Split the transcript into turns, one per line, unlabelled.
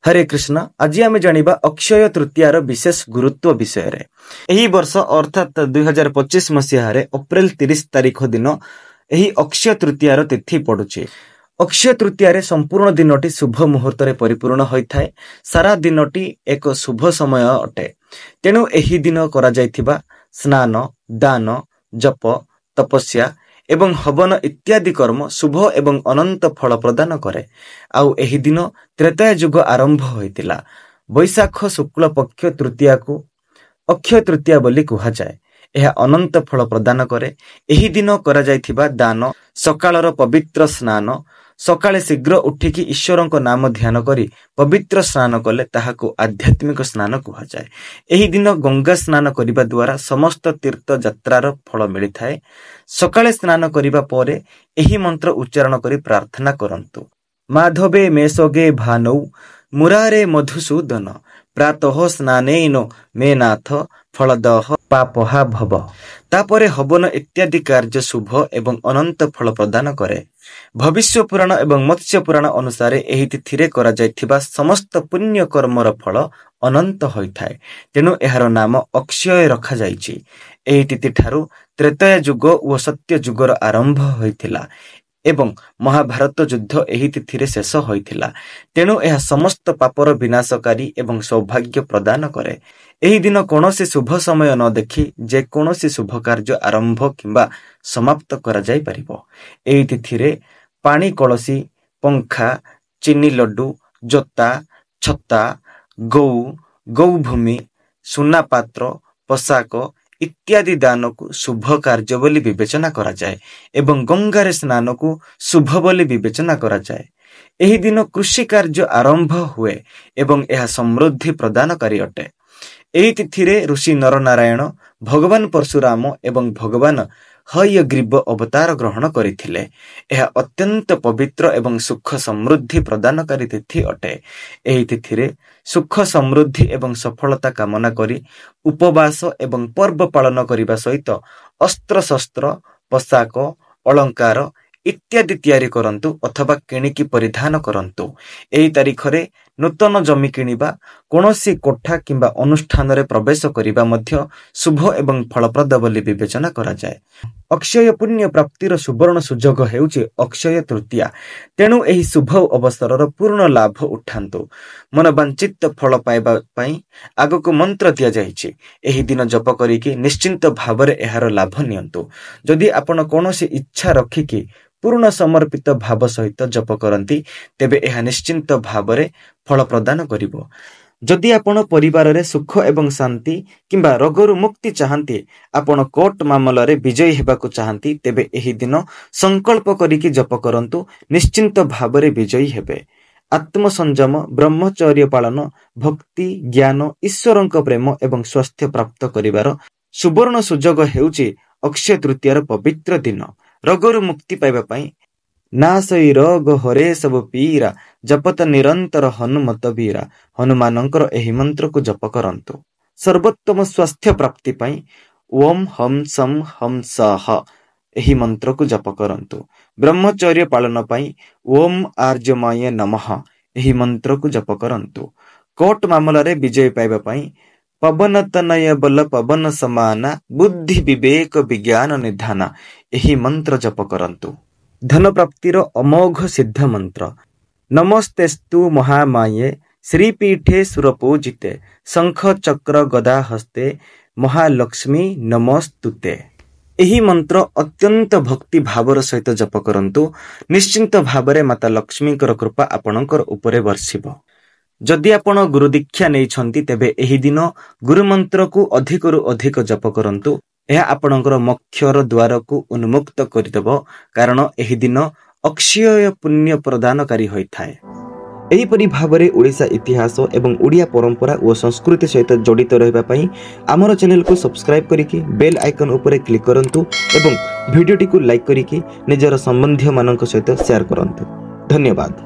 हरे कृष्ण। आज आम जानिबा अक्षय तृतीयार विशेष गुरुत्व विषय रे। एही वर्ष अर्थात 2025 मसीह अप्रैल 30 तारिख दिन एही अक्षय तृतीयार तिथि पड़ुछि। अक्षय तृतीयारे संपूर्ण दिनटी शुभ मुहूर्त रे परिपूर्ण होइथाय। सारा दिनटी एक शुभ समय अटे। तेणु एही दिन करा जायथिबा स्नान, दान, जप, तपस्या एवं हवन इत्यादि कर्म शुभ एवं अनंत फल प्रदान करे। आउ एही दिन त्रेताय युग आरंभ होइतिला। वैशाख शुक्ल पक्ष तृतीया को अक्षय तृतीया बोली कुहा जाए। यह अनंत फल प्रदान करे। एही दिन करा जायथिबा दान, सकाळर पवित्र स्नान, सकाळे शीघ्र उठिकी ईश्वरक नाम ध्यान करी पवित्र स्नान कले ताहाको आध्यात्मिक स्नान कुहा जाए। एही दिन गंगा स्नान करिबा द्वारा समस्त तीर्थ यात्रार फल मिलिथाए। सकाळे स्नान करिबा परे एही मंत्र उच्चारण करी प्रार्थना करंतु। माधवे मेषगे भानौ मुरारे मधुसूदन प्रातः स्नानेन मे नाथ फलदह पापहा भव। तापरे हवन इत्यादि कार्य शुभ एवं अनंत फल प्रदान करे। भविष्य पुराण एवं मत्स्य पुराण अनुसार एही तिथिरे करा जायथिबा समस्त पुण्य कर्मर फल अनंत होइथाय। तेणु एहार नाम अक्षय रखा जायछि। एही तिथि ठारू त्रेताय युग व सत्य युगर आरंभ होइथिला एवं महाभारत युद्ध एही तिथिरे शेष होइथिला। तेणु एहा समस्त पापर विनाशकारी एवं सौभाग्य प्रदान करे। एही दिन कोनोसी शुभ समय न देखि जे कोनोसी शुभ कार्य आरंभ किंबा समाप्त करा जाय परिबो। एही तिथिरे पानी कलसी, पंखा, चीनी लड्डू, जोता, छत्ता, गौभूमि, सुना पात्र, पोशाक इत्यादि दान को शुभ कार्य बोली विवेचना करा जाए एवं गंगारे स्नान को शुभ बोली विवेचना करा जाए। एही दिन कृषि कार्य आरंभ हुए एवं यह समृद्धि प्रदानकारी अटे। एही तिथिरे ऋषि नरनारायण भगवान परशुराम एवं भगवान हयग्रीव अवतार ग्रहण करथिले। यह अत्यंत पवित्र एवं सुख समृद्धि प्रदानकारी तिथि अटे। एही तिथिरे सुख समृद्धि एवं सफलता कामना करी उपवास एवं पर्व पालन करिबा सहित अस्त्र शस्त्र, पोशाक, अलंकार इत्यादि तैयारी करंतु अथवा किणिकी परिधान करंतु। एही तारिखरे नूतन जमी किनिबा, कोनोसी कोठा किंबा अनुष्ठान रे प्रवेश करिबा मध्य शुभ एवं फलप्रद बोली विवेचना करा जाए। अक्षय पुण्य प्राप्तिर सुवर्ण सुजोग हेउछि अक्षय तृतीया। तेणु एही शुभ अवसरर पूर्ण लाभ उठांतु। मन वांछित फल पाइबा पई आगको मंत्र दिया जाइछि। एही दिन जप करिकि निश्चिंत भावरे एहार लाभ नियंतु। जदि आपण कोनोसी इच्छा रखिकि पूर्ण समर्पित भाव सहित जप करंती तेबे एहा निश्चिंत भावरे फल प्रदान करिवो। जदि आपण परिवार रे सुख एवं शांति किंबा रोगरु मुक्ति चाहंती, आपण कोर्ट मामला रे विजयी हेबाकु चाहंती, तेबे एही दिन संकल्प करिकि जप करंतु। निश्चिंत भावरे विजयी हेबे। आत्म संयम, ब्रह्मचर्य पालन, भक्ति, ज्ञान, ईश्वरंक प्रेम एवं स्वास्थ्य प्राप्त करिवार सुवर्ण सुजोग हेउछि अक्षय तृतीयार पवित्र दिन। रोगरु मुक्ति पाइबा पई नासई रोग हरे सब पीरा जपत निरंतर हनुमत वीरा। हनुमानंकर एही मंत्र को जप करंतु। सर्वोत्तम स्वास्थ्य प्राप्ति पई ओम हम सम हम सह एही मंत्र को जप करंतु। ब्रह्मचर्य पालन पई ओम आर्यमाय नमः एही मंत्र को जप करंतु। कोर्ट मामला रे विजय पाइबा पई पवन तनय बल पवन समाना बुद्धि विवेक विज्ञान निधाना एही मंत्र जप करंतु। धन प्राप्तिर अमोघ सिद्ध मंत्र नमस्तेस्तु महामाये श्रीपीठे सुरपूजिते शंख चक्र गदा हस्ते महालक्ष्मी नमस्तुते। एही मंत्र अत्यंत भक्ति भावर सहित जप करंतु। निश्चिंत भावरे माता लक्ष्मीकर कृपा आपणकर उपरे वर्षिब। जदि आपण गुरु दीक्षा नेइछंती तेबे एही दिन गुरु मंत्र को अधिकरु अधिक जप करंतु। यह आपणकर मोक्षर द्वार को उन्मुक्त करिदेबो, कारण एही दिन अक्षय पुण्य प्रदानकारी होइथाय। एहीपरि भावरे ओडिशा इतिहास एवं ओडिया परंपरा और संस्कृति सहित जड़ित रहबा पई आमर चैनल को सब्सक्राइब करिकि बेल आइकन उपरे क्लिक करंतु एवं वीडियोटी को लाइक करिकि निजर संबंधी मानक सहित शेयर करंतु। धन्यवाद।